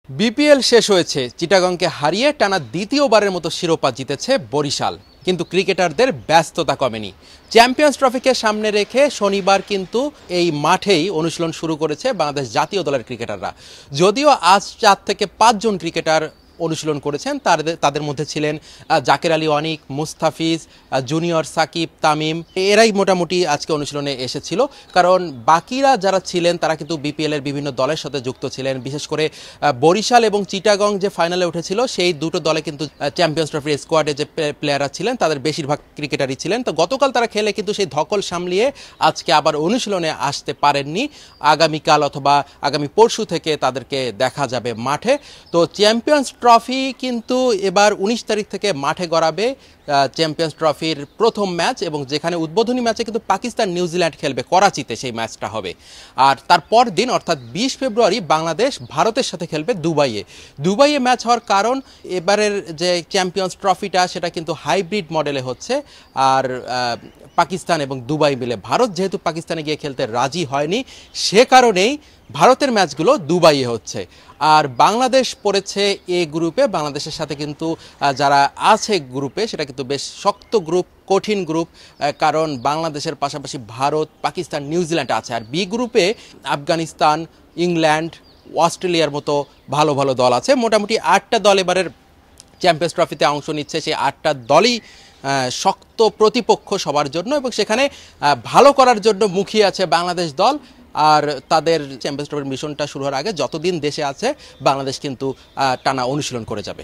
BPL শেষ হয়েছে, চিটাগংকে হারিয়ে টানা দ্বিতীয়বারের মতো শিরোপা জিতেছে বরিশাল। কিন্তু ক্রিকেটারদের ব্যস্ততা কমেনি। চ্যাম্পিয়ন্স ট্রফিকে সামনে রেখে শনিবার কিন্তু এই মাঠেই অনুশীলন শুরু করেছে বাংলাদেশ জাতীয় দলের ক্রিকেটাররা। যদিও আজ 4 থেকে 5 জন ক্রিকেটার অনুশীলন করেছেন, তাদের মধ্যে ছিলেন জাকের আলী অনিক, মুস্তাফিজ, জুনিয়র সাকিব, তামিম, এরাই মোটামুটি আজকে অনুশীলনে এসেছিল। কারণ বাকিরা যারা ছিলেন তারা কিন্তু বিপিএল এর বিভিন্ন দলের সাথে যুক্ত ছিলেন। বিশেষ করে বরিশাল এবং চিটাগং যে ফাইনালে উঠেছিল সেই দুটো দলে কিন্তু চ্যাম্পিয়ন্স ট্রফির স্কোয়াডে যে প্লেয়াররা ছিলেন তাদের বেশিরভাগ ক্রিকেটারই ছিলেন। তো গতকাল তারা খেলে কিন্তু সেই ধকল সামলিয়ে আজকে আবার অনুশীলনে আসতে পারেননি। আগামীকাল অথবা আগামী পরশু থেকে তাদেরকে দেখা যাবে মাঠে। তো চ্যাম্পিয়ন্স ট্রফি কিন্তু এবার 19 তারিখ থেকে মাঠে গড়াবে চ্যাম্পিয়ন্স ট্রফির প্রথম ম্যাচ, এবং যেখানে উদ্বোধনী ম্যাচে কিন্তু পাকিস্তান নিউজিল্যান্ড খেলবে, করাচিতে সেই ম্যাচটা হবে। আর তারপর দিন অর্থাৎ 20 ফেব্রুয়ারি বাংলাদেশ ভারতের সাথে খেলবে দুবাইয়ে ম্যাচ হওয়ার কারণ এবারের যে চ্যাম্পিয়ন্স ট্রফিটা সেটা কিন্তু হাইব্রিড মডেলে হচ্ছে। আর পাকিস্তান এবং দুবাই মিলে, ভারত যেহেতু পাকিস্তানে গিয়ে খেলতে রাজি হয়নি সে কারণেই ভারতের ম্যাচগুলো দুবাইয়ে হচ্ছে। আর বাংলাদেশ পড়েছে এ গ্রুপে। বাংলাদেশের সাথে কিন্তু যারা আছে গ্রুপে সেটা কিন্তু বেশ শক্ত গ্রুপ, কঠিন গ্রুপ, কারণ বাংলাদেশের পাশাপাশি ভারত, পাকিস্তান, নিউজিল্যান্ড আছে। আর বি গ্রুপে আফগানিস্তান, ইংল্যান্ড, অস্ট্রেলিয়ার মতো ভালো ভালো দল আছে। মোটামুটি 8টা দল এবারের চ্যাম্পিয়ন্স ট্রফিতে অংশ নিচ্ছে। সেই 8টা দলই শক্ত প্রতিপক্ষ সবার জন্য, এবং সেখানে ভালো করার জন্য মুখিয়ে আছে বাংলাদেশ দল। আর তাদের চ্যাম্পিয়ন্স ট্রফির মিশনটা শুরু হওয়ার আগে যতদিন দেশে আছে বাংলাদেশ কিন্তু টানা অনুশীলন করে যাবে।